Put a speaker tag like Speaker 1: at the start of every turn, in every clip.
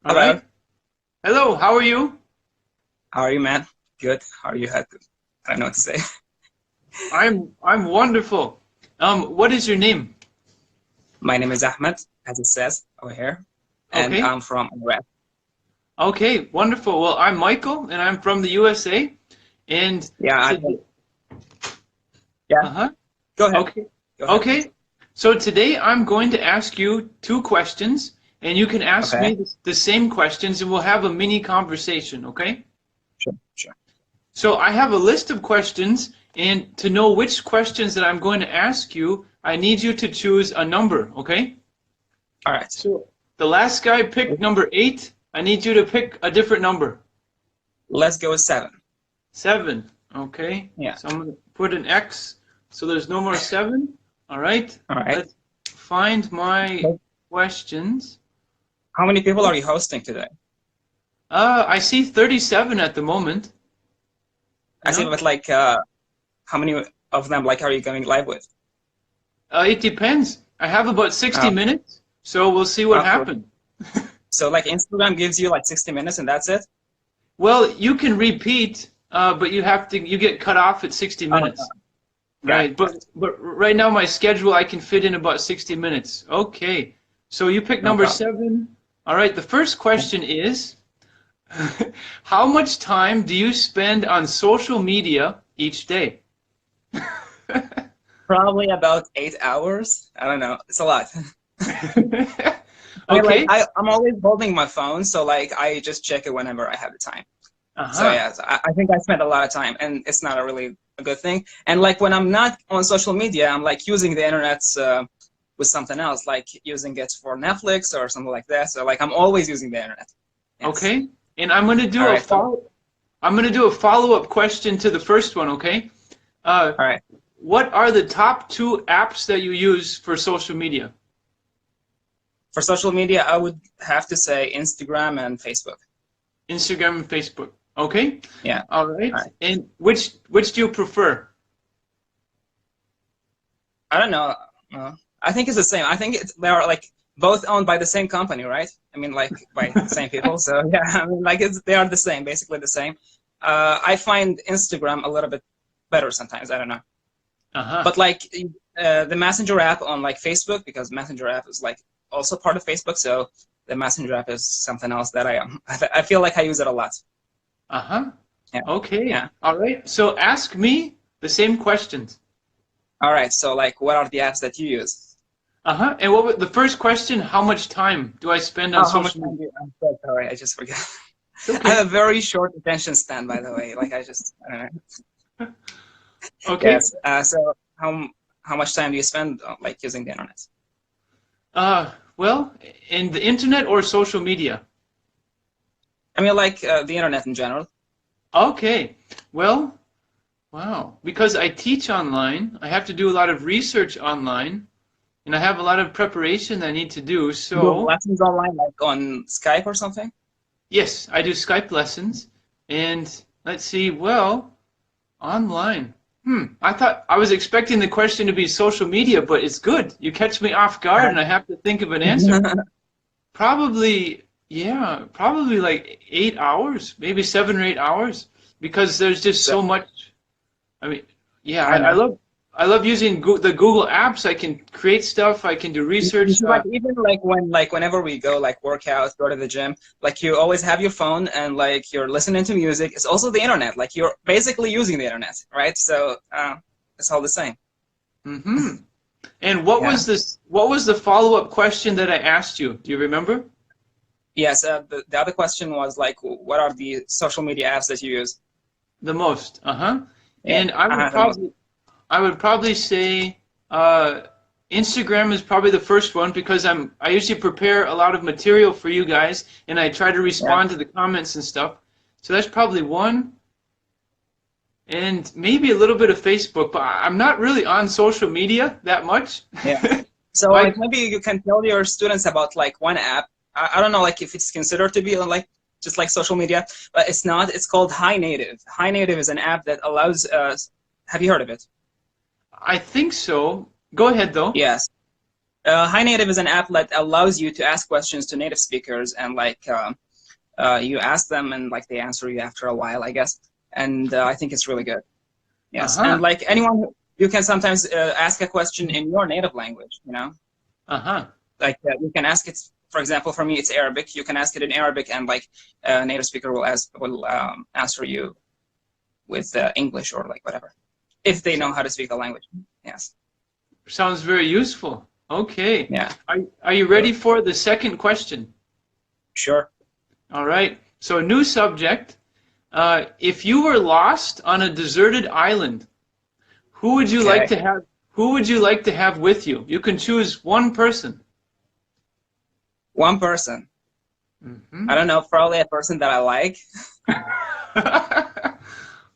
Speaker 1: All
Speaker 2: Hello.
Speaker 1: right. Hello, how are you?
Speaker 2: How are you, man? Good. How are you? I don't know what to say.
Speaker 1: I'm wonderful. What is your name?
Speaker 2: My name is Ahmed, as it says over here, and
Speaker 1: Okay.
Speaker 2: I'm from Iraq.
Speaker 1: Okay, wonderful. Well, I'm Michael and I'm from the USA. And
Speaker 2: Yeah,
Speaker 1: today,
Speaker 2: yeah.
Speaker 1: uh-huh.
Speaker 2: Go ahead.
Speaker 1: Okay.
Speaker 2: Go ahead.
Speaker 1: Okay. So today I'm going to ask you two questions and you can ask
Speaker 2: Okay.
Speaker 1: me the same questions and we'll have a mini conversation, okay?
Speaker 2: Sure. Sure.
Speaker 1: So I have a list of questions, and to know which questions that I'm going to ask you, I need you to choose a number, okay?
Speaker 2: All right.
Speaker 1: So the last guy picked number 8. I need you to pick a different number.
Speaker 2: Let's go with 7.
Speaker 1: 7. Okay.
Speaker 2: Yeah.
Speaker 1: So I'm going to put an X so there's no more 7. All right.
Speaker 2: All right.
Speaker 1: Let's find my questions.
Speaker 2: How many people are you hosting today?
Speaker 1: I see 37 at the moment.
Speaker 2: I see,
Speaker 1: Yeah.
Speaker 2: but like, how many of them like are you going live with?
Speaker 1: It depends. I have about 60
Speaker 2: Oh,
Speaker 1: minutes, so we'll see what
Speaker 2: cool.
Speaker 1: happens.
Speaker 2: So like Instagram gives you like 60 minutes and that's it?
Speaker 1: Well, you can repeat, but you get cut off at 60
Speaker 2: Oh,
Speaker 1: minutes.
Speaker 2: got
Speaker 1: Right,
Speaker 2: it. Got it.
Speaker 1: but right now my schedule I can fit in about 60 minutes. Okay. So you pick
Speaker 2: No
Speaker 1: number
Speaker 2: problem.
Speaker 1: 7. All right, the first question is how much time do you spend on social media each day?
Speaker 2: Probably about 8 hours. I don't know. It's a lot. I mean, like
Speaker 1: Okay.
Speaker 2: I'm always holding my phone, so like I just check it whenever I have the time. So
Speaker 1: Uh-huh.
Speaker 2: yeah, so I think I spend a lot of time, and it's not a really a good thing. And like when I'm not on social media, I'm like using the internet with something else, like using it for Netflix or something like that. So like I'm always using the internet. Yes.
Speaker 1: Okay. And I'm going to
Speaker 2: All
Speaker 1: do a
Speaker 2: right. So,
Speaker 1: follow-up question to the first one, okay? Uh,
Speaker 2: all right.
Speaker 1: what are the top 2 apps that you use for social media?
Speaker 2: For social media, I would have to say Instagram and Facebook.
Speaker 1: Instagram and Facebook. Okay.
Speaker 2: Yeah.
Speaker 1: All right.
Speaker 2: All right.
Speaker 1: And which do you prefer?
Speaker 2: I don't know. I think it's the same. I think they are like both owned by the same company, right? I mean, like by the same people. So yeah, I mean, like they are the same, basically the same. I find Instagram a little bit better sometimes. I don't know,
Speaker 1: Uh-huh.
Speaker 2: but like the Messenger app on like Facebook, because Messenger app is like also part of Facebook. So the Messenger app is something else that I feel like I use it a lot.
Speaker 1: Uh-huh.
Speaker 2: Yeah,
Speaker 1: Okay.
Speaker 2: yeah.
Speaker 1: All right. So ask me the same questions.
Speaker 2: All right. So like, what are the apps that you use?
Speaker 1: Uh-huh. And what was the first question? How much time do I spend on
Speaker 2: Oh, how much
Speaker 1: social
Speaker 2: time
Speaker 1: media?
Speaker 2: do you? I'm so sorry, I just forgot.
Speaker 1: It's
Speaker 2: I
Speaker 1: okay.
Speaker 2: have a very short attention span, by the way. Like I don't know.
Speaker 1: Okay.
Speaker 2: Yes. So how much time do you spend like using the internet?
Speaker 1: Well, in the internet or social media?
Speaker 2: I mean, like the internet in general.
Speaker 1: Okay. Well, wow. Because I teach online, I have to do a lot of research online, and I have a lot of preparation I need to do.
Speaker 2: You do
Speaker 1: So,
Speaker 2: lessons online, like on Skype or something.
Speaker 1: yes, I do Skype lessons. And let's see, well, online. I was expecting the question to be social media, but it's good. You catch me off guard and I have to think of an answer. Probably, yeah, probably like 8 hours, maybe 7 or 8 hours, because there's just
Speaker 2: So
Speaker 1: so much. I mean, yeah,
Speaker 2: I
Speaker 1: I
Speaker 2: know.
Speaker 1: love using the Google apps. I can create stuff. I can do
Speaker 2: You
Speaker 1: research.
Speaker 2: see, like even like whenever we go like work out, go to the gym, like you always have your phone and like you're listening to music. It's also the internet. Like you're basically using the internet, right? So it's all the same.
Speaker 1: Mm-hmm. And
Speaker 2: Yeah.
Speaker 1: what was the follow-up question that I asked you? Do you remember?
Speaker 2: Yes. The other question was like, what are the social media apps that you use?
Speaker 1: The most. Uh-huh.
Speaker 2: Yeah.
Speaker 1: And
Speaker 2: The most.
Speaker 1: I would probably say Instagram is probably the first one because I usually prepare a lot of material for you guys and I try to
Speaker 2: Yeah.
Speaker 1: respond to the comments and stuff. So that's probably one. And maybe a little bit of Facebook, but I'm not really on social media that much.
Speaker 2: Yeah. So like
Speaker 1: Like,
Speaker 2: maybe you can tell your students about like one app. I don't know like if it's considered to be like just like social media, but it's not. It's called Hi Native. Hi Native is an app that allows. Have you heard of it?
Speaker 1: I think so. Go ahead though.
Speaker 2: Yes. Hi Native is an app that allows you to ask questions to native speakers, and like you ask them, and like they answer you after a while, I guess. And I think it's really good. Yes,
Speaker 1: Uh-huh.
Speaker 2: and like anyone, you can sometimes ask a question in your native language. You know,
Speaker 1: Uh-huh.
Speaker 2: like you can ask it. For example, for me, it's Arabic. You can ask it in Arabic, and like a native speaker will answer you with English or like whatever, if they know how to speak the language. Yes.
Speaker 1: Sounds very useful. Okay.
Speaker 2: Yeah.
Speaker 1: Are you ready for the second question?
Speaker 2: Sure.
Speaker 1: All right. So, new subject. If you were lost on a deserted island, who would you
Speaker 2: Okay.
Speaker 1: like to have? Who would you like to have with you? You can choose one person.
Speaker 2: One person.
Speaker 1: Mm-hmm.
Speaker 2: I don't know. Probably a person that I like.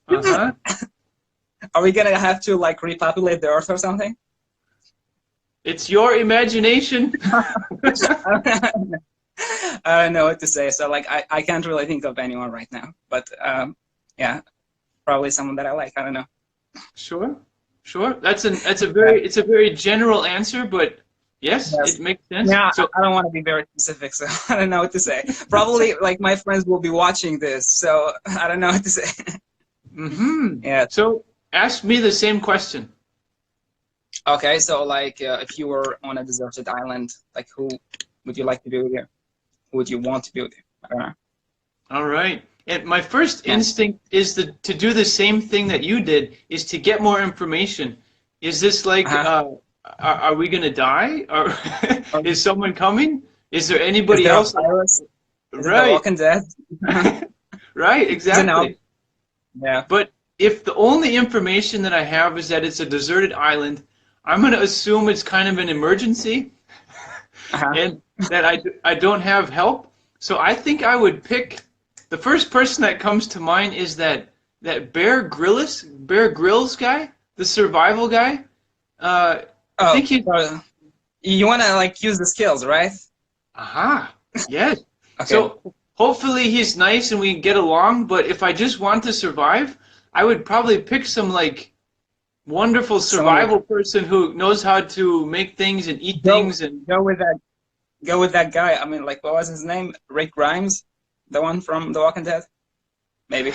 Speaker 1: Uh-huh.
Speaker 2: Are we gonna have to like repopulate the Earth or something?
Speaker 1: It's your imagination.
Speaker 2: I don't know what to say. So like I can't really think of anyone right now. But yeah, probably someone that I like. I don't know.
Speaker 1: Sure. Sure. It's a very general answer, but yes, it makes sense.
Speaker 2: Yeah,
Speaker 1: So,
Speaker 2: I don't want to be very specific, so I don't know what to say. Probably like my friends will be watching this, so I don't know what to say.
Speaker 1: mm-hmm.
Speaker 2: Yeah.
Speaker 1: So ask me the same question.
Speaker 2: Okay, so like if you were on a deserted island, like who would you like to be with you? Who would you want to be with you? I don't know.
Speaker 1: All right. And my first instinct is to do the same thing that you did, is to get more information. Is this like, are we going to die? Or is someone coming? Is there anybody else?
Speaker 2: Is it The
Speaker 1: Right.
Speaker 2: Walking Dead?
Speaker 1: Right, exactly.
Speaker 2: Yeah.
Speaker 1: But if the only information that I have is that it's a deserted island, I'm going to assume it's kind of an emergency and that I don't have help. So I think I would pick, the first person that comes to mind is that Bear Grylls guy, the survival guy. I think
Speaker 2: you want to like use the skills, right?
Speaker 1: Aha, yes.
Speaker 2: Okay.
Speaker 1: So hopefully he's nice and we get along, but if I just want to survive, I would probably pick some like wonderful survival person who knows how to make things and eat things and
Speaker 2: go with that guy. I mean, like, what was his name? Rick Grimes, the one from The Walking Dead. Maybe.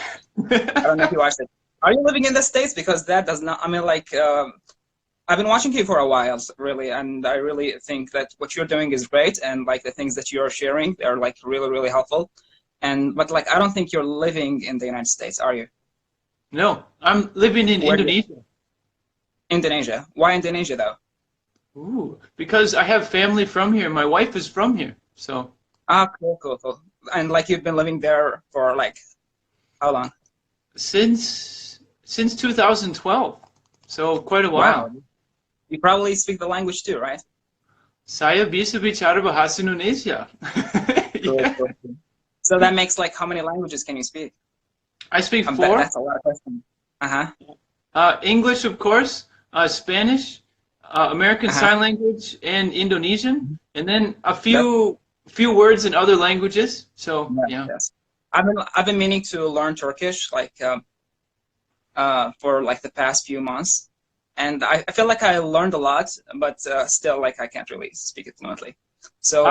Speaker 2: I don't know if you watched it. Are you living in the States? Because that does not. I mean, like, I've been watching you for a while, really, and I really think that what you're doing is great, and like the things that you're sharing, they're like really, really helpful. But like, I don't think you're living in the United States, are you?
Speaker 1: No, I'm living in Indonesia.
Speaker 2: Indonesia. Why Indonesia, though?
Speaker 1: Ooh, because I have family from here. My wife is from here, so.
Speaker 2: Ah, cool. And like, you've been living there for like how long?
Speaker 1: Since 2012, so quite a while.
Speaker 2: Wow. You probably speak the language too, right?
Speaker 1: Saya bisa bicara bahasa Indonesia. Yeah.
Speaker 2: Cool. So that makes like, how many languages can you speak?
Speaker 1: I speak 4.
Speaker 2: That's a lot of questions.
Speaker 1: English, of course, Spanish, American Sign Language, and Indonesian, and then a few words in other languages. So yeah.
Speaker 2: Yes. I've been meaning to learn Turkish, like for like the past few months, and I feel like I learned a lot, but still like I can't really speak it fluently. So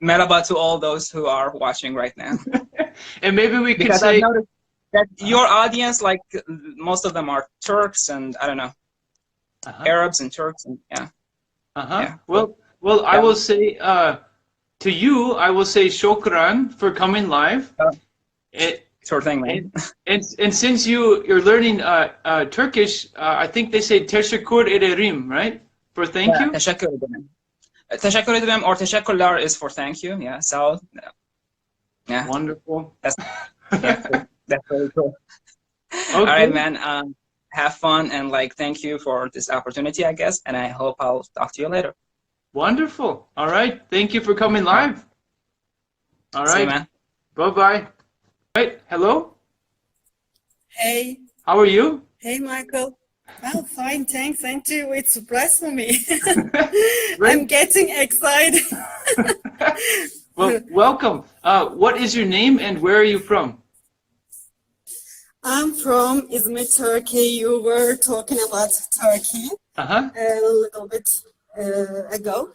Speaker 2: merhaba to all those who are watching right now.
Speaker 1: And maybe we could
Speaker 2: because
Speaker 1: say
Speaker 2: I've noticed that your audience, like most of them are Turks and I don't know, Arabs and Turks and yeah.
Speaker 1: Well, I will say to you, I will say shukran for coming live.
Speaker 2: Sure thing, man.
Speaker 1: And since you're learning Turkish, I think they say teşekkür ederim, right? For thank you.
Speaker 2: Teşekkür ederim. Teşekkür ederim or teşekkürler is for thank you. Yeah. So. Yeah.
Speaker 1: Wonderful.
Speaker 2: That's cool. That's really cool.
Speaker 1: Okay.
Speaker 2: All right, man. Have fun and like thank you for this opportunity, I guess, and I hope I'll talk to you later.
Speaker 1: Wonderful. All right. Thank you for coming live. All right.
Speaker 2: See you, man.
Speaker 1: Bye-bye. Right. Hello.
Speaker 3: Hey.
Speaker 1: How are you?
Speaker 3: Hey, Michael. Oh, fine, thanks. And you, it's a surprise for me. I'm getting excited.
Speaker 1: Well, welcome. What is your name and where are you from?
Speaker 3: I'm from Izmir, Turkey. You were talking about Turkey a little bit ago.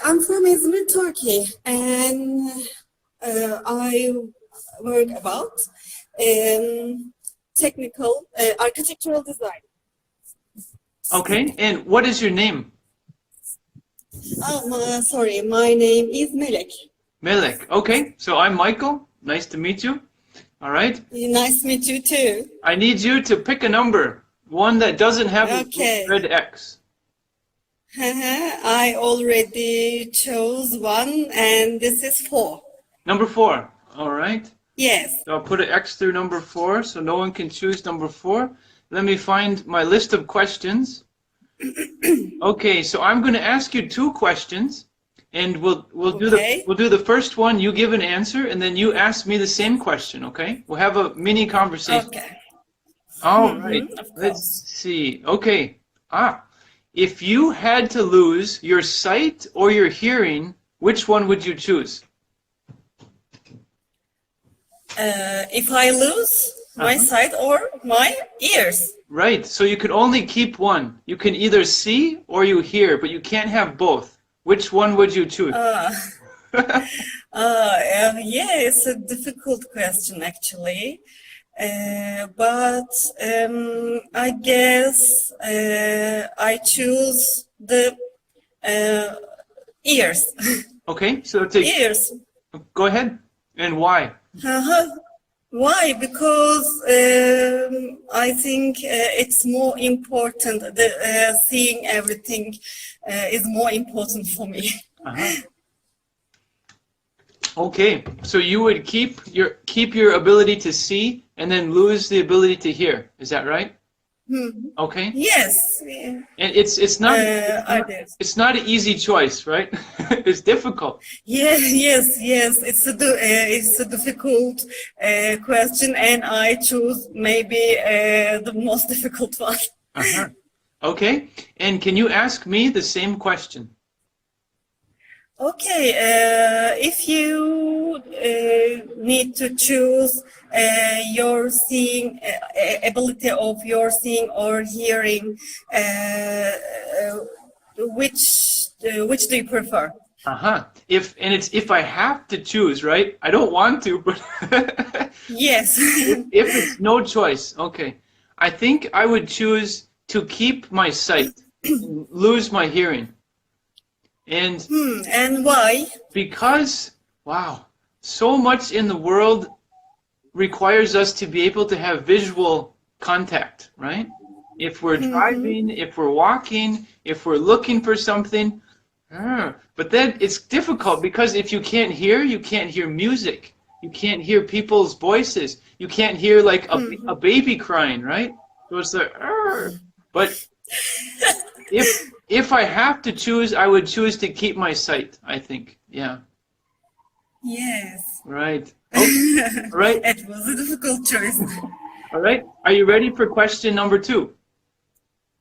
Speaker 3: I'm from Izmir, Turkey, and I work about technical architectural design.
Speaker 1: Okay, and what is your name?
Speaker 3: Sorry, my name is Melek.
Speaker 1: Melek. Okay, so I'm Michael. Nice to meet you. All right.
Speaker 3: Nice to meet you too.
Speaker 1: I need you to pick a number, one that doesn't have
Speaker 3: Okay.
Speaker 1: a red X.
Speaker 3: I already chose one, and this is 4.
Speaker 1: Number 4. All right.
Speaker 3: Yes.
Speaker 1: So I'll put an X through number 4, so no one can choose number 4. Let me find my list of questions. Okay, so I'm going to ask you 2 questions, and we'll do the first one. You give an answer, and then you ask me the same question. Okay? We'll have a mini conversation.
Speaker 3: Okay.
Speaker 1: All right. Let's see. Okay. If you had to lose your sight or your hearing, which one would you choose?
Speaker 3: If I lose my sight or my ears.
Speaker 1: Right. So you can only keep one. You can either see or you hear, but you can't have both. Which one would you choose?
Speaker 3: Yeah, it's a difficult question actually. But I guess I choose the ears.
Speaker 1: Okay, so take
Speaker 3: Ears.
Speaker 1: Go ahead. And why?
Speaker 3: Why? Because I think it's more important. The seeing everything is more important for me.
Speaker 1: Okay, so you would keep your ability to see and then lose the ability to hear. Is that right? Okay.
Speaker 3: Yes.
Speaker 1: And it's not an easy choice, right? It's difficult.
Speaker 3: Yeah, yes. It's a difficult question, and I choose maybe the most difficult one.
Speaker 1: Okay. And can you ask me the same question?
Speaker 3: Okay, if you need to choose your seeing ability of your seeing or hearing, which do you prefer?
Speaker 1: If I have to choose, right? I don't want to, but
Speaker 3: Yes.
Speaker 1: if it's no choice, okay. I think I would choose to keep my sight, and lose my hearing. And
Speaker 3: why?
Speaker 1: Because, wow, so much in the world requires us to be able to have visual contact, right? If we're driving, if we're walking, if we're looking for something. But then it's difficult because if you can't hear music. You can't hear people's voices. You can't hear like a baby crying, right? So it's like, but if I have to choose, I would choose to keep my sight, I think. Yeah.
Speaker 3: Yes.
Speaker 1: Right. Okay. All right.
Speaker 3: It was a difficult choice.
Speaker 1: All right. Are you ready for question number 2?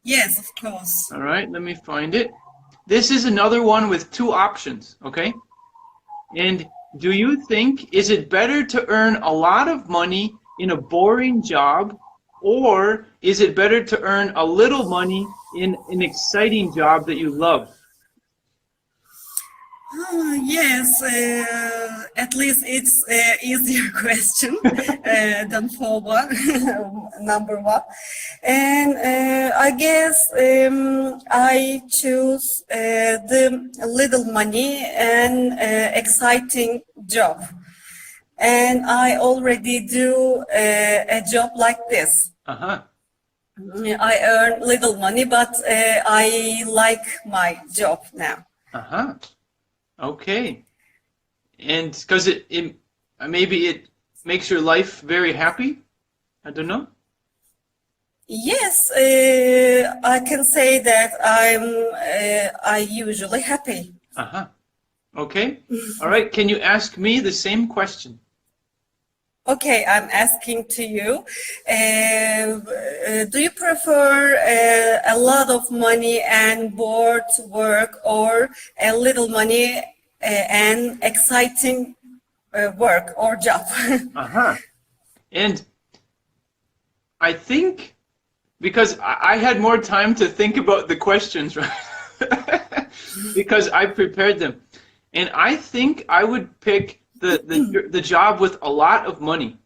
Speaker 3: Yes, of course.
Speaker 1: All right. Let me find it. This is another one with 2 options, okay? And do you think, is it better to earn a lot of money in a boring job, or is it better to earn a little money in an exciting job that you love?
Speaker 3: Yes, at least it's an easier question than for number 1. And I guess I choose the little money and exciting job. And I already do a job like this. I earn little money, but I like my job now.
Speaker 1: Okay. And because it maybe it makes your life very happy? I don't know.
Speaker 3: Yes, I can say that I usually happy.
Speaker 1: Okay. All right. Can you ask me the same question?
Speaker 3: Okay, I'm asking to you. Do you prefer a lot of money and bored work, or a little money and exciting work or job?
Speaker 1: And I think because I had more time to think about the questions, right? because I prepared them. And I think I would pick the job with a lot of money.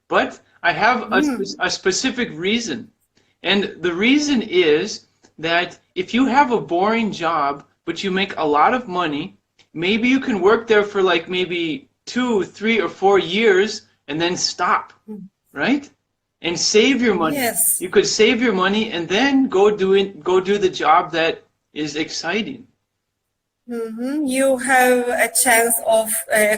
Speaker 1: But I have a specific reason. And the reason is that if you have a boring job, but you make a lot of money, maybe you can work there for like maybe 2, 3, or 4 years and then stop, right? And save your money.
Speaker 3: Yes.
Speaker 1: You could save your money and then go do the job that is exciting.
Speaker 3: You have a chance of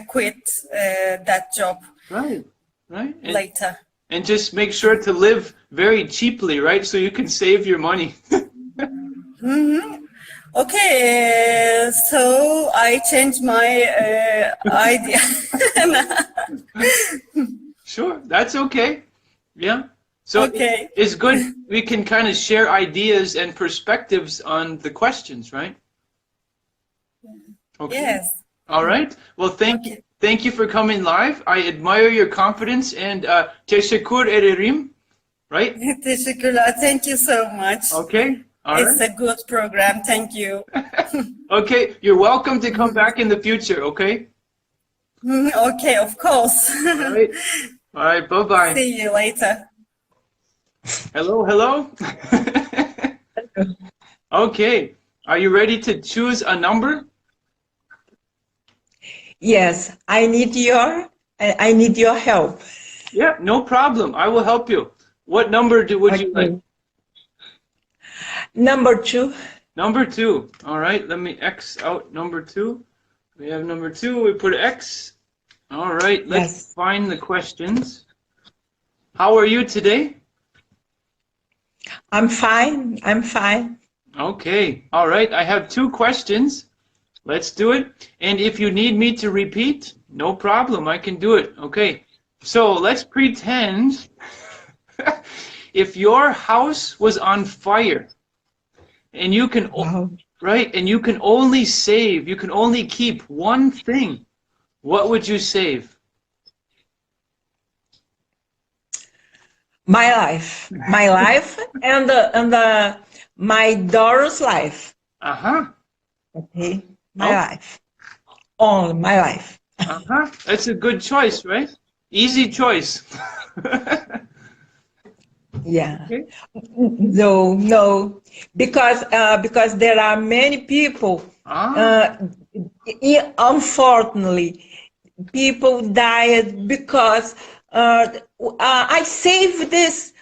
Speaker 3: quit that job
Speaker 1: Right, right.
Speaker 3: later.
Speaker 1: And just make sure to live very cheaply, right? So you can save your money.
Speaker 3: Okay, so I changed my idea.
Speaker 1: Sure, that's okay. Yeah. So
Speaker 3: Okay.
Speaker 1: it's good. We can kind of share ideas and perspectives on the questions, right? Okay.
Speaker 3: Yes.
Speaker 1: All right. Well, thank you for coming live. I admire your confidence and teşekkür ederim, right?
Speaker 3: Teşekkürler. Thank you so much.
Speaker 1: Okay. All
Speaker 3: It's
Speaker 1: right.
Speaker 3: a good program. Thank you.
Speaker 1: Okay. You're welcome to come back in the future. Okay.
Speaker 3: Okay, of course.
Speaker 1: All right. All right. Bye-bye.
Speaker 3: See you later.
Speaker 1: Hello. Hello. Okay. Are you ready to choose a number?
Speaker 4: Yes, I need your help.
Speaker 1: Yeah, no problem. I will help you. What number would you like?
Speaker 4: Number 2.
Speaker 1: Number 2. All right, let me X out number 2. We have number 2. We put X. All right, let's find the questions. How are you today?
Speaker 4: I'm fine. I'm fine.
Speaker 1: Okay. All right, I have 2 questions. Let's do it. And if you need me to repeat, no problem. I can do it. Okay. So let's pretend if your house was on fire and you can, right, and you can only save, you can only keep one thing, what would you save?
Speaker 4: My life, and my daughter's life.
Speaker 1: Uh-huh.
Speaker 4: Okay, my life, only my life.
Speaker 1: Uh-huh. That's a good choice, right? Easy choice.
Speaker 4: Yeah.
Speaker 1: Okay.
Speaker 4: No, because there are many people. Unfortunately, people died because I saved this.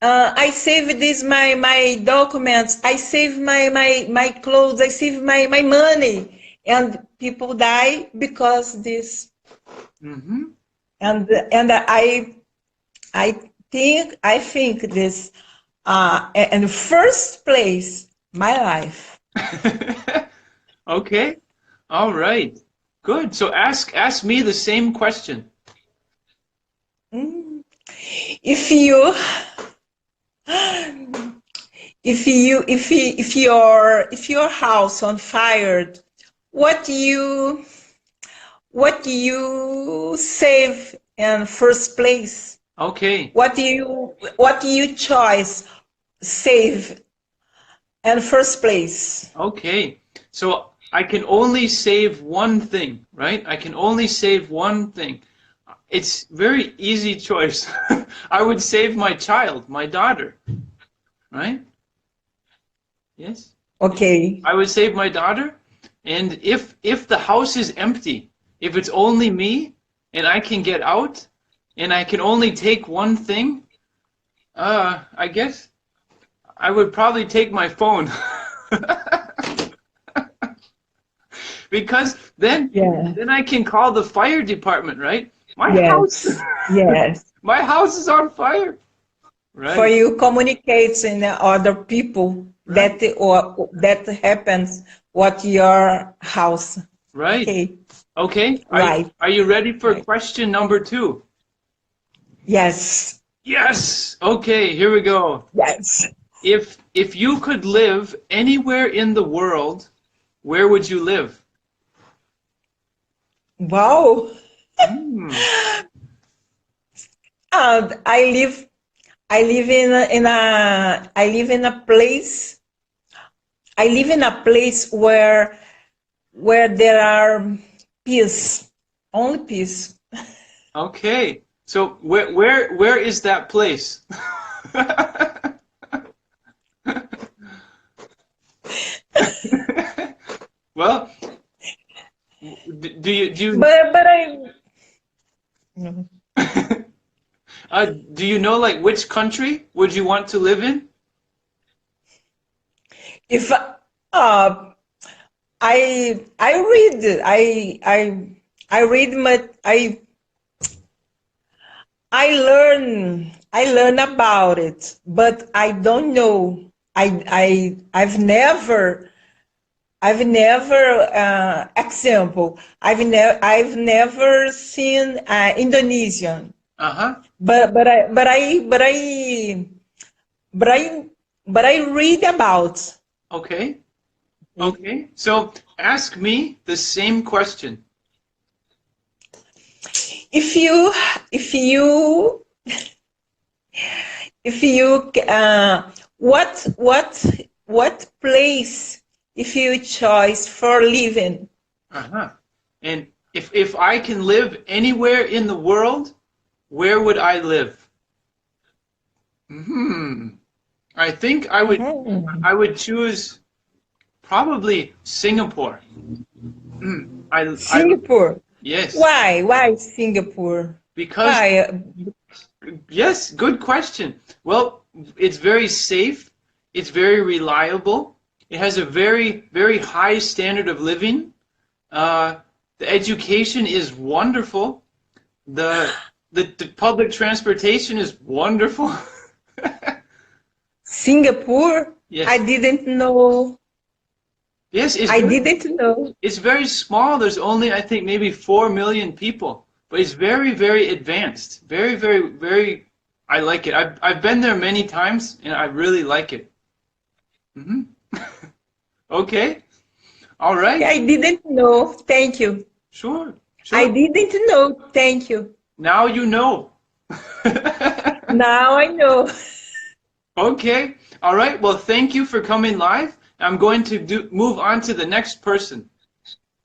Speaker 4: I saved this my documents. I saved my clothes. I saved my money, and people die because this.
Speaker 1: Mm-hmm.
Speaker 4: And I think this in the first place, my life.
Speaker 1: Okay. All right. Good. So ask me the same question.
Speaker 4: If your house on fire, what you save in first place?
Speaker 1: Okay.
Speaker 4: What you choose save in first place?
Speaker 1: Okay. So I can only save one thing, right? I can only save one thing. It's very easy choice. I would save my child, my daughter, right? Yes.
Speaker 4: Okay.
Speaker 1: I would save my daughter, and if the house is empty, if it's only me, and I can get out, and I can only take one thing, I guess I would probably take my phone. Because then I can call the fire department, right? My house.
Speaker 4: Yes.
Speaker 1: My house is on fire. Right.
Speaker 4: For you communicating other people that happens what your house.
Speaker 1: Right.
Speaker 4: Okay.
Speaker 1: Okay.
Speaker 4: Right.
Speaker 1: Are you ready for question number 2?
Speaker 4: Yes.
Speaker 1: Yes. Okay, here we go.
Speaker 4: Yes.
Speaker 1: If you could live anywhere in the world, where would you live?
Speaker 4: Wow. I live in a place. I live in a place where there are peace, only peace.
Speaker 1: Okay. So where is that place? Well, do you
Speaker 4: But I.
Speaker 1: do you know like which country would you want to live in?
Speaker 4: If I read I read but I learn about it, but I don't know. I've never example. I've never seen Indonesian,
Speaker 1: Uh-huh.
Speaker 4: but I read about.
Speaker 1: Okay. Okay. So ask me the same question.
Speaker 4: If you if you if you what place if you choose for living?
Speaker 1: Uh-huh. And if I can live anywhere in the world, where would I live? I think I would choose probably Singapore.
Speaker 4: Singapore.
Speaker 1: Yes.
Speaker 4: Why Singapore?
Speaker 1: Because
Speaker 4: Why?
Speaker 1: yes, good question. Well, it's very safe. It's very reliable. It has a very, very high standard of living. The education is wonderful. The public transportation is wonderful.
Speaker 4: Singapore?
Speaker 1: Yes.
Speaker 4: I didn't know.
Speaker 1: Yes,
Speaker 4: I didn't know.
Speaker 1: it's very small. There's only, I think, maybe 4 million people. But it's very, very advanced. Very, very, very, I like it. I've been there many times, and I really like it. Okay. All right.
Speaker 4: I didn't know. Thank you.
Speaker 1: Sure.
Speaker 4: I didn't know. Thank you.
Speaker 1: Now you know.
Speaker 4: Now I know.
Speaker 1: Okay. All right. Well, thank you for coming live. I'm going to move on to the next person.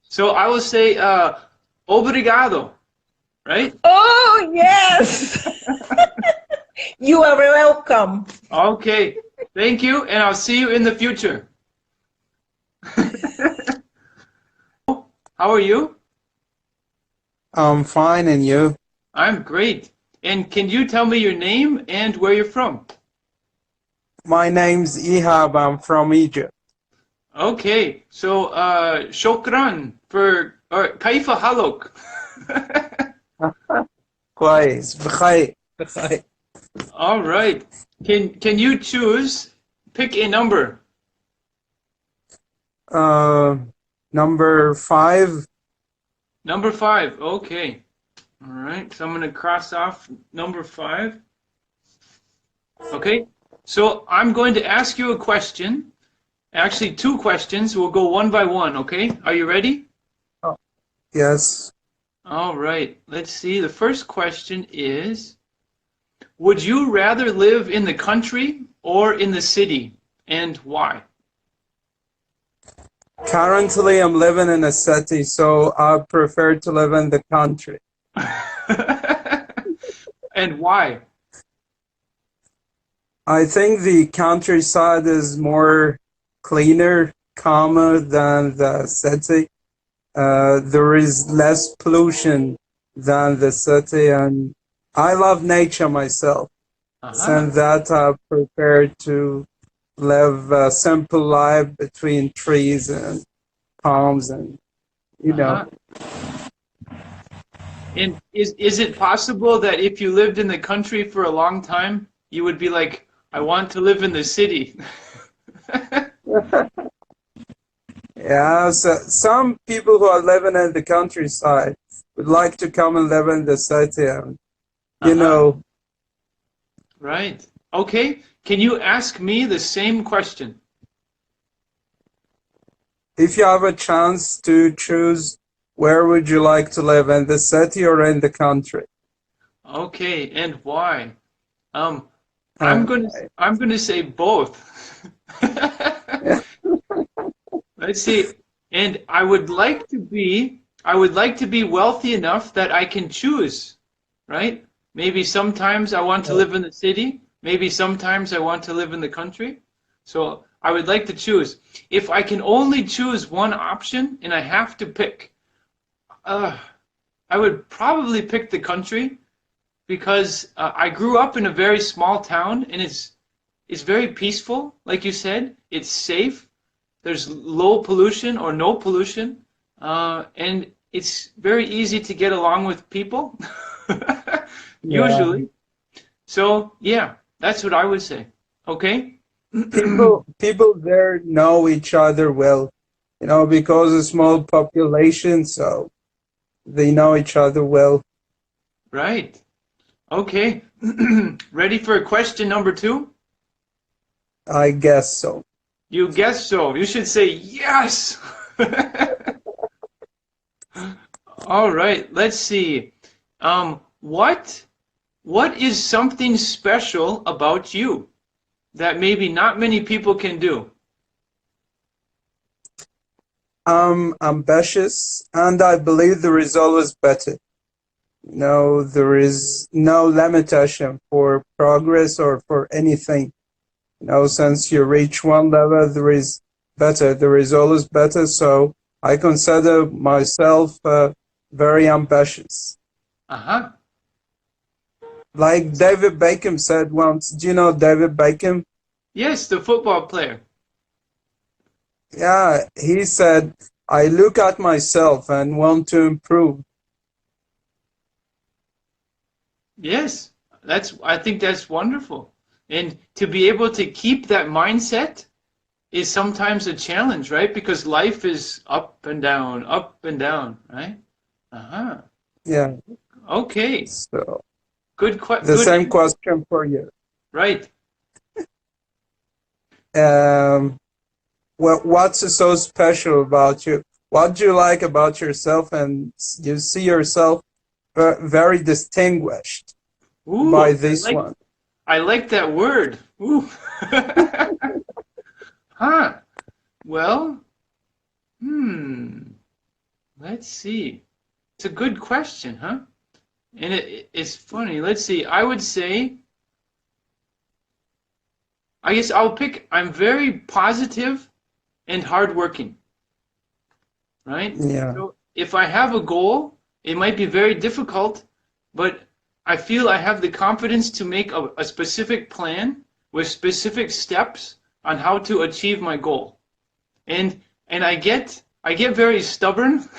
Speaker 1: So I will say obrigado, right?
Speaker 4: Oh, yes. You are welcome.
Speaker 1: Okay. Thank you, and I'll see you in the future. How are you?
Speaker 5: I'm fine, and you?
Speaker 1: I'm great. And can you tell me your name and where you're from?
Speaker 5: My name's Ihab. I'm from Egypt.
Speaker 1: Okay. So, shukran for, or kaifa halok.
Speaker 5: كويس بخير.
Speaker 1: All right. Can you pick a number?
Speaker 5: Number 5.
Speaker 1: Number 5. Okay. All right. So I'm going to cross off number 5. Okay. So I'm going to ask you a question. Actually, 2 questions. We'll go one by one. Okay. Are you ready?
Speaker 5: Yes.
Speaker 1: All right. Let's see. The first question is, would you rather live in the country or in the city, and why?
Speaker 5: Currently, I'm living in a city, so I prefer to live in the country.
Speaker 1: And why?
Speaker 5: I think the countryside is more cleaner, calmer than the city. There is less pollution than the city, and I love nature myself. And that I prefer to live a simple life between trees and palms, and you know.
Speaker 1: And is it possible that if you lived in the country for a long time, you would be like, I want to live in the city?
Speaker 5: Yeah, so some people who are living in the countryside would like to come and live in the city, and you know.
Speaker 1: Right. Okay. Can you ask me the same question?
Speaker 5: If you have a chance to choose, where would you like to live, in the city or in the country?
Speaker 1: Okay, and why? I'm gonna say both. Let's see. And I would like to be wealthy enough that I can choose, right? Maybe sometimes I want to live in the city. Maybe sometimes I want to live in the country. So I would like to choose. If I can only choose one option and I have to pick, I would probably pick the country because I grew up in a very small town and it's very peaceful. Like you said, it's safe. There's low pollution or no pollution, and it's very easy to get along with people, usually. So yeah, that's what I would say. Okay.
Speaker 5: People there know each other well, you know, because a small population, so they know each other well.
Speaker 1: Right. Okay. Ready for question number 2?
Speaker 5: I guess so.
Speaker 1: You guess so. You should say yes. All right. Let's see. What is something special about you that maybe not many people can do?
Speaker 5: I'm ambitious, and I believe there is always better. No, there is no limitation for progress or for anything. You know, since you reach one level, there is better. There is always better. So I consider myself very ambitious.
Speaker 1: Uh-huh.
Speaker 5: Like David Beckham said once. Do you know David Beckham?
Speaker 1: Yes, the football player.
Speaker 5: Yeah, he said, I look at myself and want to improve.
Speaker 1: Yes, I think that's wonderful. And to be able to keep that mindset is sometimes a challenge, right? Because life is up and down, right? Uh-huh.
Speaker 5: Yeah.
Speaker 1: Okay.
Speaker 5: So
Speaker 1: Good question.
Speaker 5: the same question for you.
Speaker 1: Right.
Speaker 5: What's so special about you? What do you like about yourself, and you see yourself very distinguished by this one?
Speaker 1: I like that word. Ooh. Huh. Well, let's see. It's a good question, huh? And it's funny. Let's see. I would say, I guess I'm very positive and hardworking, right?
Speaker 5: Yeah.
Speaker 1: So if I have a goal, it might be very difficult, but I feel I have the confidence to make a specific plan with specific steps on how to achieve my goal. And I get very stubborn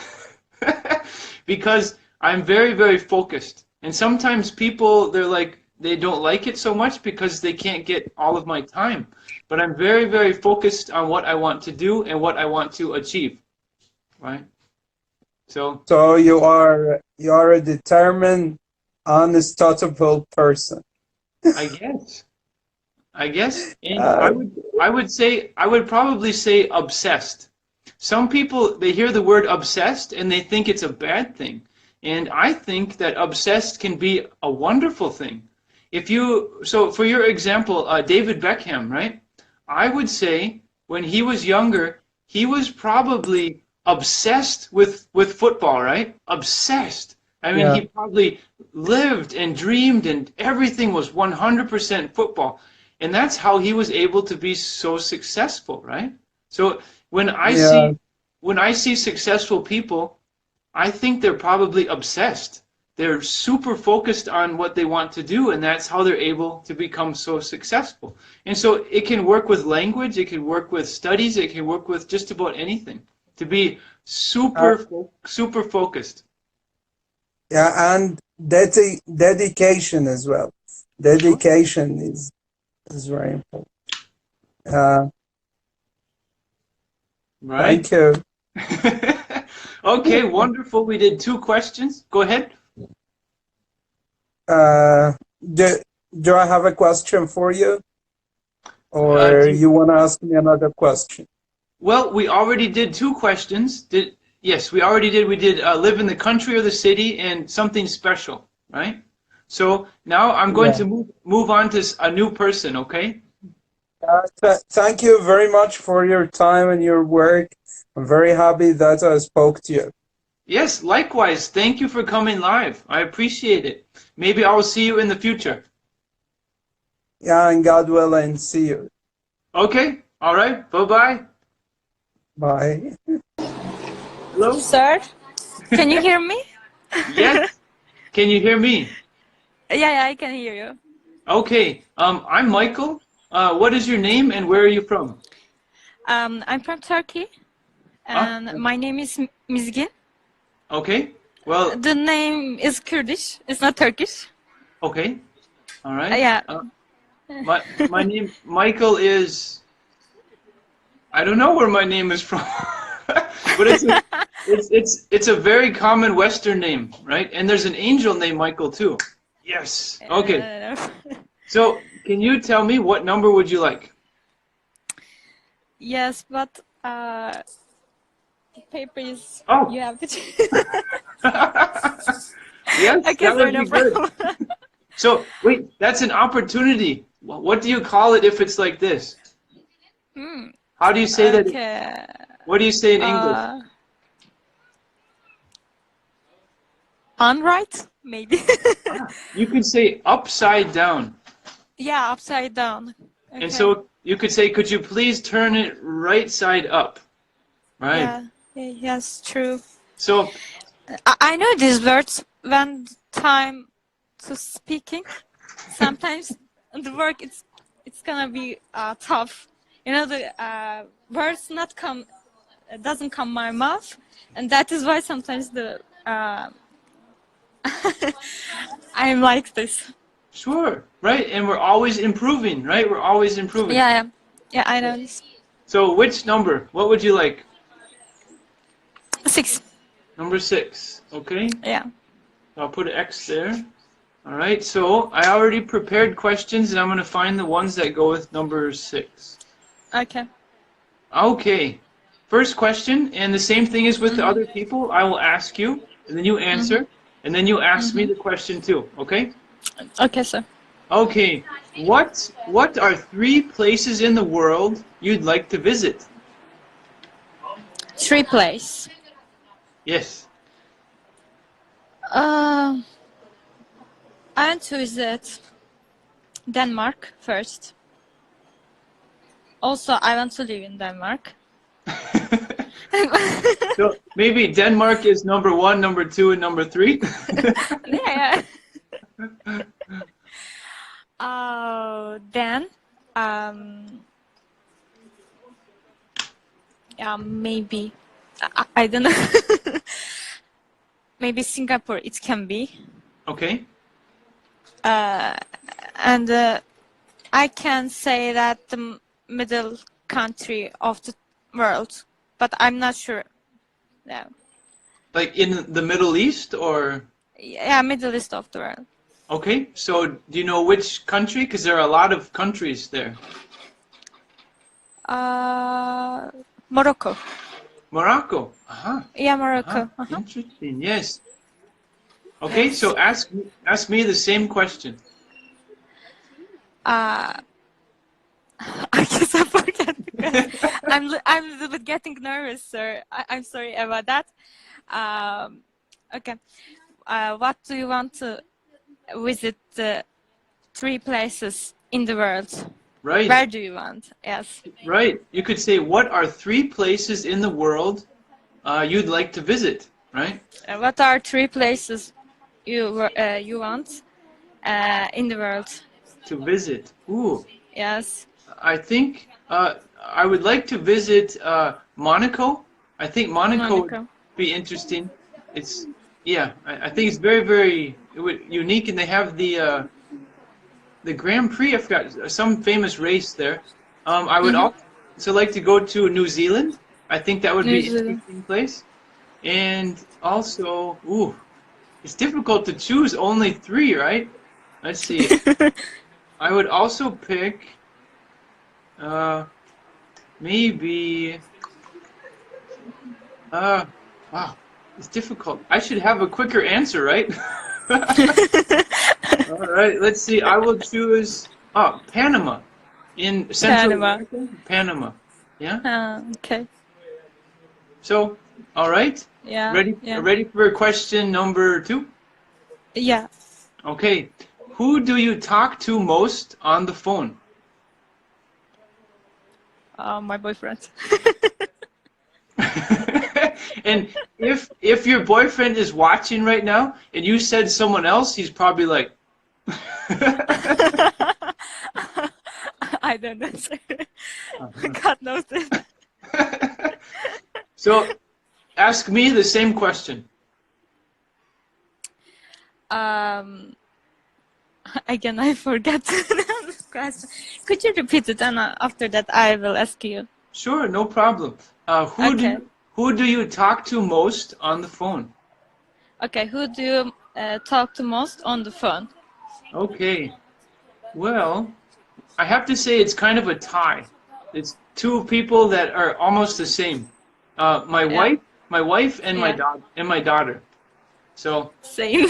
Speaker 1: because I'm very, very focused. And sometimes people, they don't like it so much because they can't get all of my time. But I'm very, very focused on what I want to do and what I want to achieve, right? So
Speaker 5: you are a determined, unstoppable person.
Speaker 1: I guess, and I would probably say obsessed. Some people, they hear the word obsessed and they think it's a bad thing, and I think that obsessed can be a wonderful thing. So for your example, David Beckham, right? I would say when he was younger, he was probably obsessed with football, right? Obsessed. I mean, he probably lived and dreamed, and everything was 100% football. And that's how he was able to be so successful, right? So when I see successful people, I think they're probably obsessed. They're super focused on what they want to do, and that's how they're able to become so successful. And so it can work with language, it can work with studies, it can work with just about anything. To be super focused.
Speaker 5: Yeah, and dedication as well. Dedication is very important.
Speaker 1: Right.
Speaker 5: Thank you.
Speaker 1: Okay, wonderful. We did 2 questions. Go ahead.
Speaker 5: Do I have a question for you? Or you want to ask me another question?
Speaker 1: Well, we already did 2 questions. Yes, we already did. We did live in the country or the city and something special, right? So now I'm going to move on to a new person, okay?
Speaker 5: Thank you very much for your time and your work. I'm very happy that I spoke to you.
Speaker 1: Yes, likewise. Thank you for coming live. I appreciate it. Maybe I will see you in the future.
Speaker 5: Yeah, and God willing, see you.
Speaker 1: Okay. All right. Bye-bye.
Speaker 5: Bye.
Speaker 1: Hello?
Speaker 6: Sir, can you hear me?
Speaker 1: Yes. Can you hear me?
Speaker 6: Yeah, I can hear you.
Speaker 1: Okay. I'm Michael. What is your name and where are you from?
Speaker 6: I'm from Turkey,
Speaker 1: Ah,
Speaker 6: and my name is Mizgin.
Speaker 1: okay. Well,
Speaker 6: The name is Kurdish. It's not Turkish.
Speaker 1: okay. All right.
Speaker 6: Yeah.
Speaker 1: My name Michael is. I don't know where my name is from, but it's a very common Western name, right? And there's an angel named Michael too. Yes. Okay. So can you tell me what number would you like?
Speaker 6: Yes, but the paper is.
Speaker 1: Oh.
Speaker 6: You have to.
Speaker 1: Yes,
Speaker 6: Okay,
Speaker 1: that
Speaker 6: sir,
Speaker 1: would
Speaker 6: no
Speaker 1: be good.
Speaker 6: problem.
Speaker 1: So wait, that's an opportunity. What do you call it if it's like this? How do you say that?
Speaker 6: Okay.
Speaker 1: What do you say in English?
Speaker 6: Unright, maybe.
Speaker 1: You can say upside down.
Speaker 6: Yeah, upside down. Okay.
Speaker 1: And so you could say, could you please turn it right side up? Right.
Speaker 6: Yeah, yes, true.
Speaker 1: So,
Speaker 6: I know these words when time to speaking. Sometimes the work it's gonna be tough. You know, the words not come doesn't come my mouth, and that is why sometimes the I'm like this.
Speaker 1: sure, right? And we're always improving, right? We're always improving.
Speaker 6: Yeah, I know this.
Speaker 1: So which number? What would you like?
Speaker 6: 6.
Speaker 1: Number 6, okay?
Speaker 6: Yeah.
Speaker 1: I'll put an X there. All right, so I already prepared questions, and I'm going to find the ones that go with number 6.
Speaker 6: Okay.
Speaker 1: Okay. First question, and the same thing is with the other people. I will ask you, and then you answer, and then you ask me the question too, okay?
Speaker 6: Okay, sir.
Speaker 1: Okay. What are 3 places in the world you'd like to visit?
Speaker 6: 3 place.
Speaker 1: Yes.
Speaker 6: I want to visit Denmark first. Also, I want to live in Denmark.
Speaker 1: So maybe Denmark is number 1, number 2, and number 3?
Speaker 6: Yeah. Then, yeah, maybe. I don't know. Maybe Singapore, it can be.
Speaker 1: Okay.
Speaker 6: And I can say that the middle country of the world, but I'm not sure. Yeah.
Speaker 1: Like in the Middle East or?
Speaker 6: Yeah, Middle East of the world.
Speaker 1: Okay, so do you know which country? Because there are a lot of countries there.
Speaker 6: Morocco.
Speaker 1: Morocco. Uh-huh.
Speaker 6: Yeah, Morocco.
Speaker 1: Uh-huh. Interesting, yes. Okay, so ask me the same question.
Speaker 6: I guess I forget because I'm a little bit getting nervous, sir. I'm sorry about that. Okay. What do you want to visit the 3 places in the world?
Speaker 1: Right.
Speaker 6: Where do you want? Yes.
Speaker 1: Right. You could say, what are 3 places in the world you'd like to visit, right?
Speaker 6: What are 3 places you want in the world?
Speaker 1: To visit. Ooh.
Speaker 6: Yes.
Speaker 1: I think I would like to visit Monaco. I think Monaco would be interesting. It's I think it's very, very unique, and they have the Grand Prix. I forgot some famous race there. I would also like to go to New Zealand. I think that would be an interesting place. And also, it's difficult to choose only 3, right? Let's see. I would also pick maybe wow, it's difficult. I should have a quicker answer, right? All right, let's see. I will choose Panama in Central America. Panama. Yeah?
Speaker 6: Okay.
Speaker 1: So, all right.
Speaker 6: Yeah.
Speaker 1: Ready?
Speaker 6: Yeah.
Speaker 1: Ready for question number 2?
Speaker 6: Yeah.
Speaker 1: Okay. Who do you talk to most on the phone?
Speaker 6: My boyfriend.
Speaker 1: And if your boyfriend is watching right now and you said someone else, he's probably like
Speaker 6: I don't know, sir. God knows it.
Speaker 1: So ask me the same question.
Speaker 6: Again, I forgot the question. Could you repeat it, and after that, I will ask you.
Speaker 1: Sure, no problem.
Speaker 6: Okay.
Speaker 1: Who do you talk to most on the phone?
Speaker 6: Okay, who do you talk to most on the phone?
Speaker 1: Okay. Well, I have to say it's kind of a tie. It's two people that are almost the same. My
Speaker 6: Yeah.
Speaker 1: wife, and
Speaker 6: Yeah.
Speaker 1: my daughter. So
Speaker 6: Same.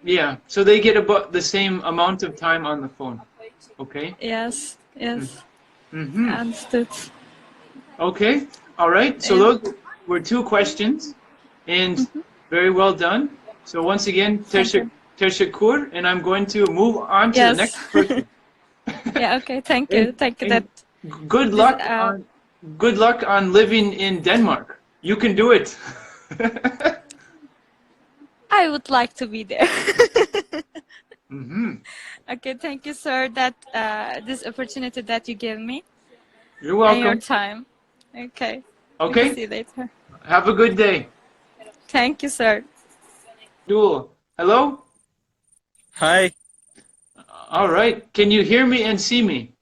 Speaker 1: yeah, so they get about the same amount of time on the phone. Okay.
Speaker 6: Yes. Yes.
Speaker 1: Mm-hmm.
Speaker 6: Understood.
Speaker 1: Okay. All right. So
Speaker 6: Yeah.
Speaker 1: those were 2 questions, and very well done. So once again,
Speaker 6: Thank you.
Speaker 1: Teshakur, and I'm going to move on to the
Speaker 6: Yes.
Speaker 1: next person.
Speaker 6: Yeah. Okay. Thank you.
Speaker 1: And,
Speaker 6: Thank you.
Speaker 1: and
Speaker 6: That
Speaker 1: good
Speaker 6: this,
Speaker 1: luck on living in Denmark. You can do it.
Speaker 6: I would like to be there.
Speaker 1: Mm-hmm.
Speaker 6: Okay. Thank you, sir. That this opportunity that you gave me
Speaker 1: You're
Speaker 6: and your
Speaker 1: welcome.
Speaker 6: time. Okay.
Speaker 1: Okay.
Speaker 6: See you later.
Speaker 1: Have a good day.
Speaker 6: Thank you, sir.
Speaker 1: Duel. Hello?
Speaker 7: Hi.
Speaker 1: All right. Can you hear me and see me?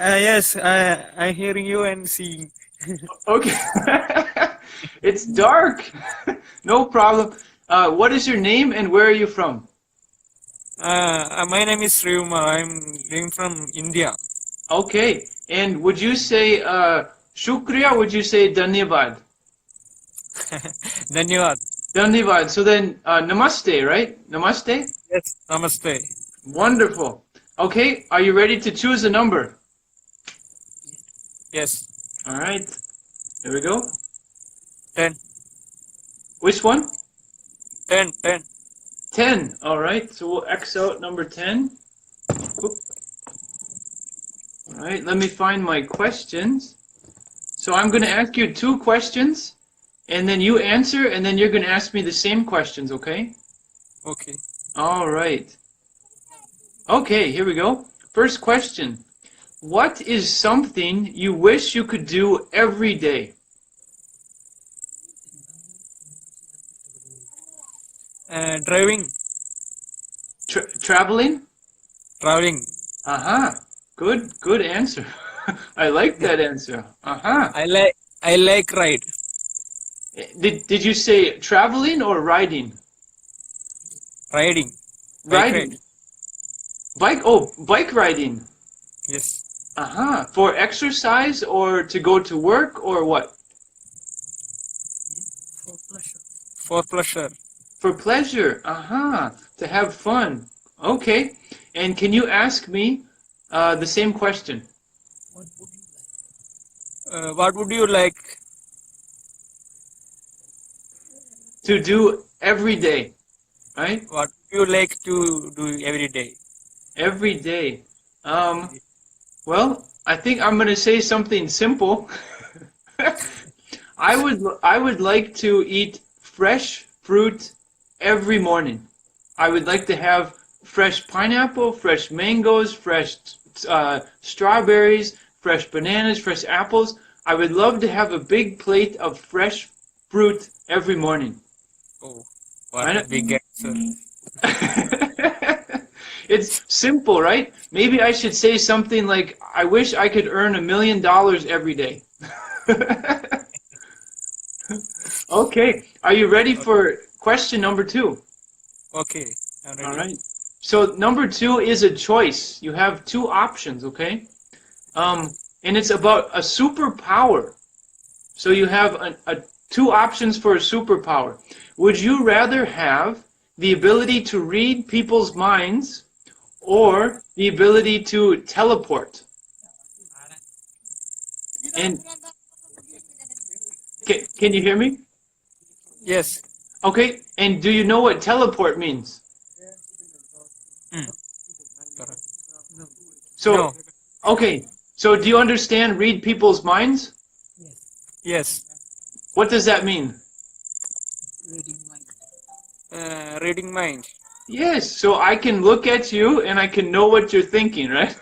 Speaker 7: Yes, I'm hearing you and seeing.
Speaker 1: Okay. It's dark. No problem. What is your name and where are you from?
Speaker 7: My name is Sriuma. I'm living from India.
Speaker 1: Okay. And would you say shukriya or would you say dhanyavad?
Speaker 7: Dhanyavad.
Speaker 1: Dhanyavad. So then namaste, right? Namaste?
Speaker 7: Yes. Namaste.
Speaker 1: Wonderful. Okay. Are you ready to choose a number?
Speaker 7: Yes.
Speaker 1: All right. Here we go.
Speaker 7: 10.
Speaker 1: Which one?
Speaker 7: 10. 10.
Speaker 1: 10. All right. So we'll X out number 10. Oop. All right. Let me find my questions. So I'm going to ask you 2 questions, and then you answer, and then you're going to ask me the same questions, okay?
Speaker 7: Okay.
Speaker 1: All right. Okay, here we go. First question. What is something you wish you could do every day?
Speaker 7: Driving.
Speaker 1: Traveling?
Speaker 7: Traveling.
Speaker 1: Uh-huh. Good answer. I like that answer. Uh-huh.
Speaker 7: I like ride.
Speaker 1: Did you say traveling or riding?
Speaker 7: Riding. Bike ride.
Speaker 1: Riding. Bike riding.
Speaker 7: Yes.
Speaker 1: Uh-huh. For exercise or to go to work or what?
Speaker 7: For pleasure.
Speaker 1: For pleasure. Uh-huh. To have fun. Okay. And can you ask me the same question?
Speaker 7: What would you like?
Speaker 1: To do every day, right?
Speaker 7: What would you like to do every day?
Speaker 1: Every day. Well, I think I'm going to say something simple. I would like to eat fresh fruit every morning. I would like to have fresh pineapple, fresh mangoes, fresh strawberries, fresh bananas, fresh apples. I would love to have a big plate of fresh fruit every morning.
Speaker 7: Oh, what a big answer.
Speaker 1: It's simple, right? Maybe I should say something like, I wish I could earn $1 million every day. Okay, are you ready for question number 2?
Speaker 7: Okay. I'm ready.
Speaker 1: All right. So number 2 is a choice. You have 2 options, okay? And it's about a superpower. So you have 2 options for a superpower. Would you rather have the ability to read people's minds or the ability to teleport? And Can you hear me?
Speaker 7: Yes.
Speaker 1: Okay. And do you know what teleport means?
Speaker 7: Hmm. Correct.
Speaker 1: So,
Speaker 7: No.
Speaker 1: okay. So do you understand read people's minds?
Speaker 7: Yes.
Speaker 1: What does that mean?
Speaker 7: Reading mind.
Speaker 1: Yes. So I can look at you and I can know what you're thinking, right?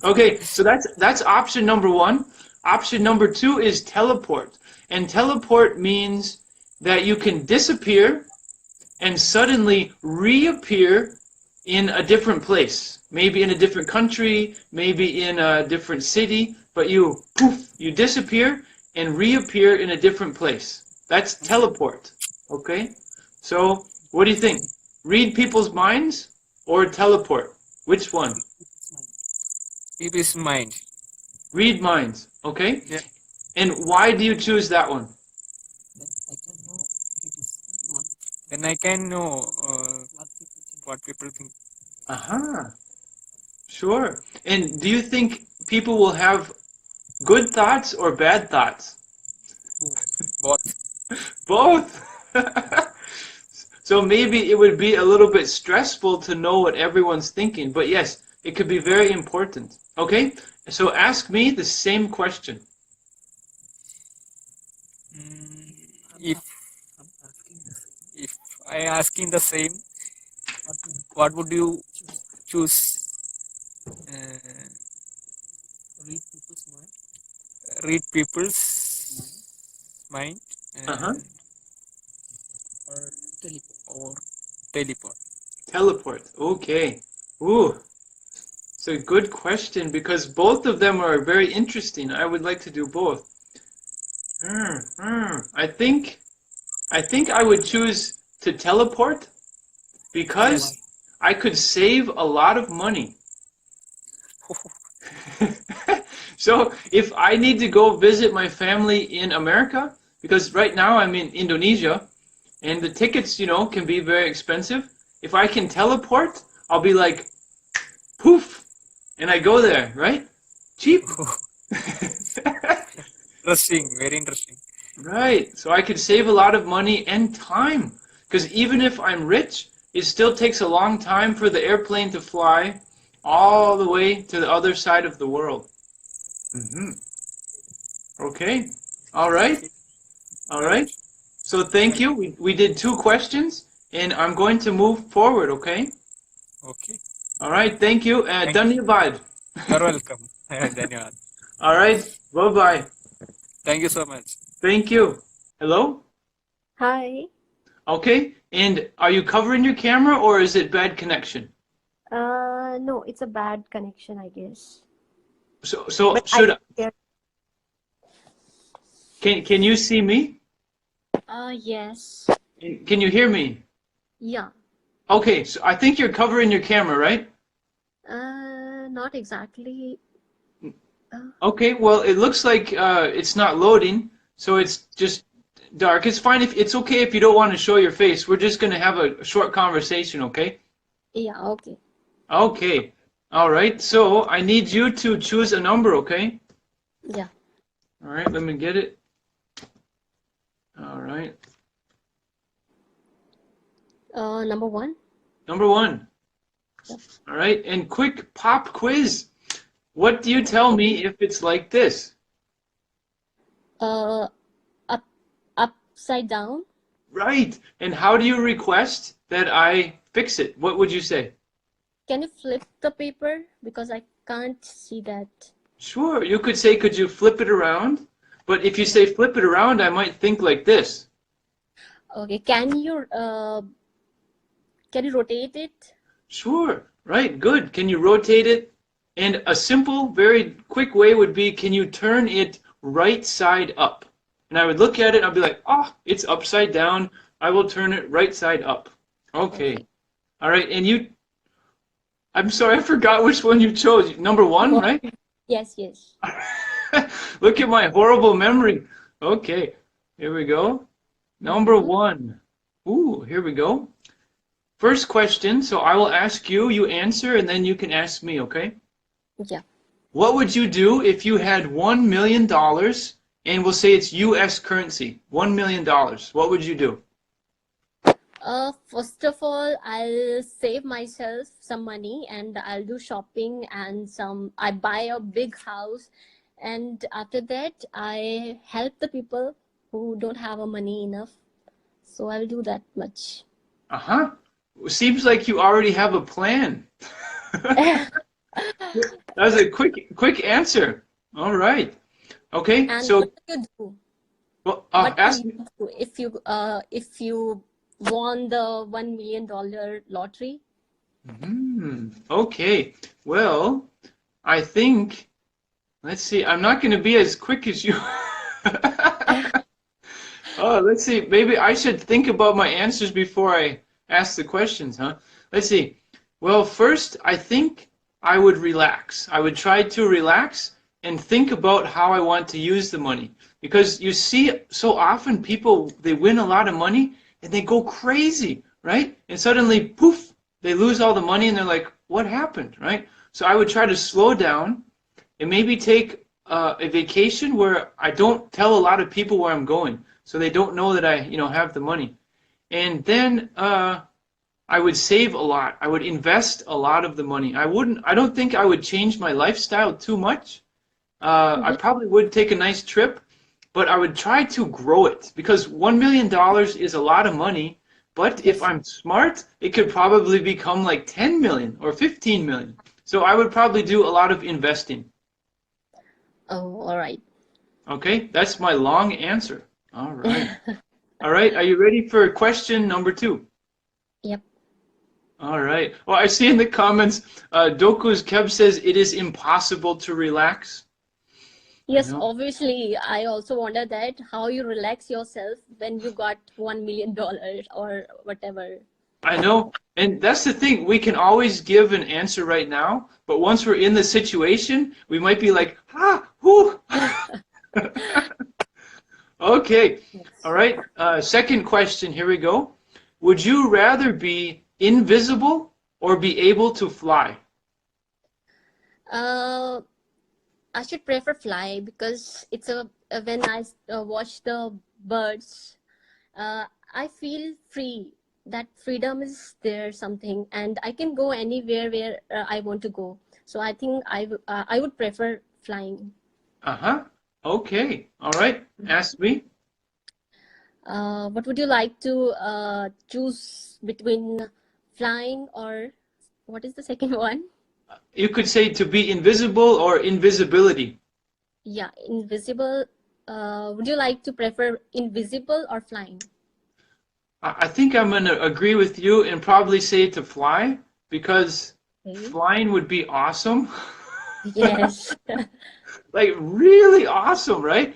Speaker 1: Okay. So that's option number one. Option number two is teleport. And teleport means that you can disappear and suddenly reappear in a different place. Maybe in a different country, maybe in a different city, but you poof, you disappear and reappear in a different place. That's teleport. Okay? So, what do you think? Read people's minds or teleport? Which one?
Speaker 7: People's mind.
Speaker 1: Read minds. Okay?
Speaker 7: Yeah.
Speaker 1: And why do you choose that one?
Speaker 7: Then I can know what people think.
Speaker 1: Aha. Sure. And do you think people will have good thoughts or bad thoughts?
Speaker 7: Both.
Speaker 1: Both. So maybe it would be a little bit stressful to know what everyone's thinking, but yes, it could be very important. Okay? So ask me the same question.
Speaker 7: If I asking the same, what would you choose? Read people's mind
Speaker 1: Uh-huh.
Speaker 7: or teleport.
Speaker 1: Teleport. Okay. Ooh. It's a good question because both of them are very interesting. I would like to do both. I think I would choose to teleport because I could save a lot of money. So if I need to go visit my family in America, because right now I'm in Indonesia, and the tickets, can be very expensive. If I can teleport, I'll be like, poof, and I go there, right? Cheap.
Speaker 7: Interesting, very interesting.
Speaker 1: Right. So I could save a lot of money and time. Because even if I'm rich, it still takes a long time for the airplane to fly all the way to the other side of the world. Okay. All right. All right. So thank you. We did 2 questions, and I'm going to move forward, okay?
Speaker 7: Okay.
Speaker 1: All right. Thank you. Dhanyavad.
Speaker 7: You're welcome. Dhanyawad.
Speaker 1: All right. Bye-bye.
Speaker 7: Thank you so much.
Speaker 1: Thank you. Hello?
Speaker 8: Hi.
Speaker 1: Okay. And are you covering your camera, or is it bad connection?
Speaker 8: No, it's a bad connection, I guess.
Speaker 1: So
Speaker 8: But
Speaker 1: should
Speaker 8: I
Speaker 1: can you see me?
Speaker 8: yes.
Speaker 1: Can you hear me?
Speaker 8: Yeah.
Speaker 1: Okay, so I think you're covering your camera, right?
Speaker 8: Not exactly.
Speaker 1: Okay, well, it looks like it's not loading, so it's just dark. It's fine if it's okay if you don't want to show your face. We're just going to have a short conversation, okay?
Speaker 8: Yeah, okay.
Speaker 1: Okay. All right. So, I need you to choose a number, okay?
Speaker 8: Yeah.
Speaker 1: All right, let me get it. All right.
Speaker 8: Number 1.
Speaker 1: Number 1.
Speaker 8: Yep.
Speaker 1: All right, and quick pop quiz. What do you tell me if it's like this?
Speaker 8: Up, upside down.
Speaker 1: Right. And how do you request that I fix it? What would you say?
Speaker 8: Can you flip the paper? Because I can't see that.
Speaker 1: Sure. You could say, could you flip it around? But if you say flip it around, I might think like this.
Speaker 8: Okay. Can you rotate it?
Speaker 1: Sure. Right. Good. Can you rotate it? And a simple, very quick way would be, can you turn it right side up? And I would look at it and I'd be like, oh, it's upside down. I will turn it right side up. Okay. All right. And you, I'm sorry, I forgot which one you chose. Number 1, right?
Speaker 8: Yes, yes.
Speaker 1: Look at my horrible memory. Okay. Here we go. Number 1. Ooh, here we go. First question. So I will ask you, you answer, and then you can ask me, okay?
Speaker 8: Yeah.
Speaker 1: What would you do if you had $1 million and we'll say it's US currency, $1 million. What would you do?
Speaker 8: First of all, I'll save myself some money and I'll do shopping and I buy a big house, and after that I help the people who don't have a money enough. So I'll do that much.
Speaker 1: Uh-huh. Seems like you already have a plan. That was a quick answer. All right. Okay.
Speaker 8: And
Speaker 1: So,
Speaker 8: what do you do?
Speaker 1: well,
Speaker 8: What do
Speaker 1: ask me.
Speaker 8: you do if you won the $1 million lottery?
Speaker 1: Okay. Well, I think, let's see. I'm not going to be as quick as you. Oh, let's see. Maybe I should think about my answers before I ask the questions, huh? Let's see. Well, first, I think I would relax. I would try to relax and think about how I want to use the money. Because you see so often people, they win a lot of money and they go crazy, right? And suddenly, poof, they lose all the money and they're like, what happened, right? So I would try to slow down and maybe take a vacation where I don't tell a lot of people where I'm going, so they don't know that I, have the money. And then I would save a lot. I would invest a lot of the money. I don't think I would change my lifestyle too much. I probably would take a nice trip, but I would try to grow it, because $1 million is a lot of money. But if I'm smart, it could probably become like 10 million or 15 million. So I would probably do a lot of investing.
Speaker 8: Oh, all right.
Speaker 1: Okay, that's my long answer. All right. All right, are you ready for question number 2?
Speaker 8: Yep.
Speaker 1: All right. Well, I see in the comments, Doku's Kev says it is impossible to relax.
Speaker 8: Yes,
Speaker 1: know.
Speaker 8: obviously. I also wonder that how you relax yourself when you got $1 million or whatever.
Speaker 1: I know. And that's the thing. We can always give an answer right now, but once we're in the situation, we might be like, whoo. Okay. All right. Second question. Here we go. Would you rather be invisible or be able to fly?
Speaker 8: I should prefer fly, because it's when I watch the birds, I feel free. That freedom is there something, and I can go anywhere where I want to go. So I think I would prefer flying.
Speaker 1: Uh-huh. Okay. All right. Ask me.
Speaker 8: What would you like to choose between flying or what is the second one?
Speaker 1: You could say to be invisible or invisibility.
Speaker 8: Yeah, invisible. Would you like to prefer invisible or flying?
Speaker 1: I think I'm going to agree with you and probably say to fly, because flying would be awesome.
Speaker 8: Yes.
Speaker 1: Like really awesome, right?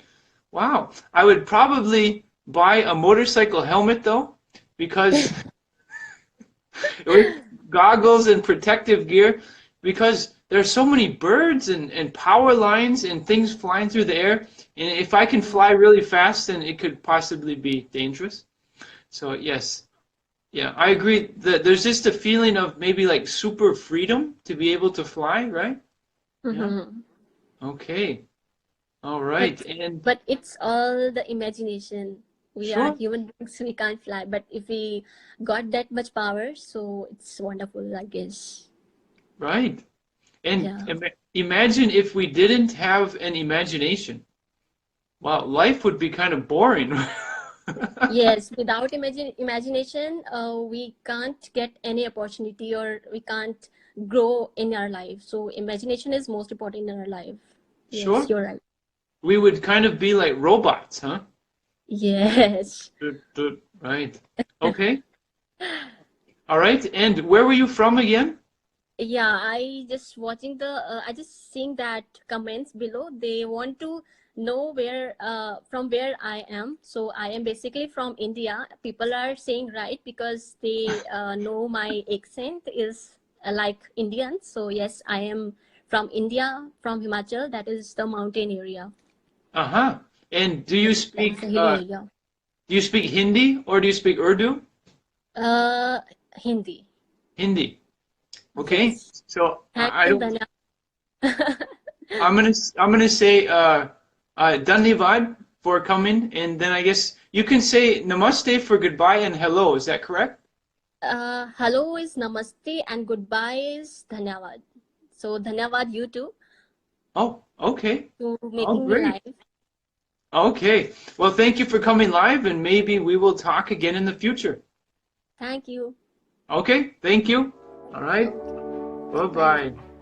Speaker 1: Wow. I would probably buy a motorcycle helmet though, because with goggles and protective gear, because there's so many birds and power lines and things flying through the air. And if I can fly really fast, then it could possibly be dangerous. So yes, yeah, I agree that there's just a feeling of maybe like super freedom to be able to fly, right? Yeah. Okay. All right.
Speaker 8: But it's all the imagination. We
Speaker 1: Sure.
Speaker 8: are human beings, we can't fly. But if we got that much power, so it's wonderful, I guess.
Speaker 1: Right. And
Speaker 8: Yeah.
Speaker 1: imagine if we didn't have an imagination. Wow, life would be kind of boring.
Speaker 8: Yes, without imagination, we can't get any opportunity or we can't grow in our life. So imagination is most important in our life.
Speaker 1: Sure.
Speaker 8: Yes, you're right.
Speaker 1: We would kind of be like robots, huh?
Speaker 8: Yes.
Speaker 1: Right. Okay. All right. And where were you from again?
Speaker 8: Yeah, I just watching I just seeing that comments below. They want to know from where I am. So I am basically from India. People are saying right because they know my accent is like Indian. So yes, I am from India, from Himachal. That is the mountain area.
Speaker 1: Uh-huh. And do you speak
Speaker 8: That's a hilly area.
Speaker 1: do you speak Hindi or do you speak Urdu?
Speaker 8: Hindi.
Speaker 1: Hindi. Okay. So
Speaker 8: Thank
Speaker 1: I
Speaker 8: you,
Speaker 1: don't
Speaker 8: Danya.
Speaker 1: I'm gonna say Dhanyavad for coming, and then I guess you can say namaste for goodbye and hello. Is that correct?
Speaker 8: Hello is namaste and goodbye is dhanyavad. So dhanyavad you too
Speaker 1: Oh, okay.
Speaker 8: to
Speaker 1: Oh,
Speaker 8: making me
Speaker 1: great.
Speaker 8: live.
Speaker 1: Okay. Well, thank you for coming live, and maybe we will talk again in the future.
Speaker 8: Thank you.
Speaker 1: Okay. Thank you. All right.
Speaker 8: Bye.
Speaker 1: Bye-bye.